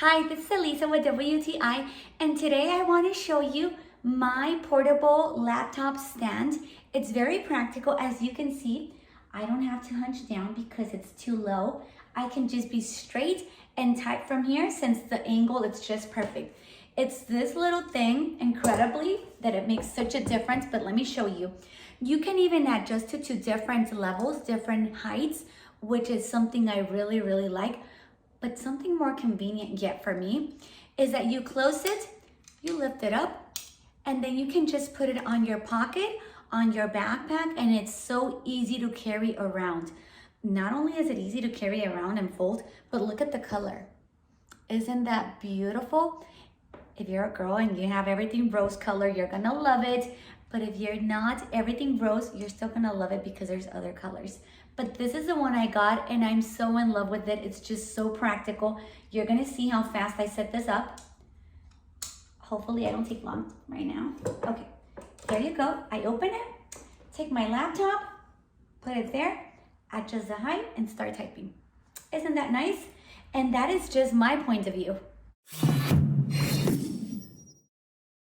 Hi, this is Elisa with WTI, and today I want to show you my portable laptop stand. It's very practical. As you can see, I don't have to hunch down because it's too low. I can just be straight and type from here since the angle is just perfect. It's this little thing, incredibly, that it makes such a difference, but let me show you. You can even adjust it to different levels, different heights, which is something I really like. But something more convenient yet for me is that you close it, you lift it up, and then you can just put it on your pocket, on your backpack, and it's so easy to carry around. Not only is it easy to carry around and fold, but look at the color. Isn't that beautiful? If you're a girl and you have everything rose color, you're gonna love it. But if you're not everything rose, you're still gonna love it because there's other colors. But this is the one I got and I'm so in love with it. It's just so practical. You're gonna see how fast I set this up. Hopefully I don't take long right now. Okay, there you go. I open it, take my laptop, put it there, adjust the height and start typing. Isn't that nice? And that is just my point of view.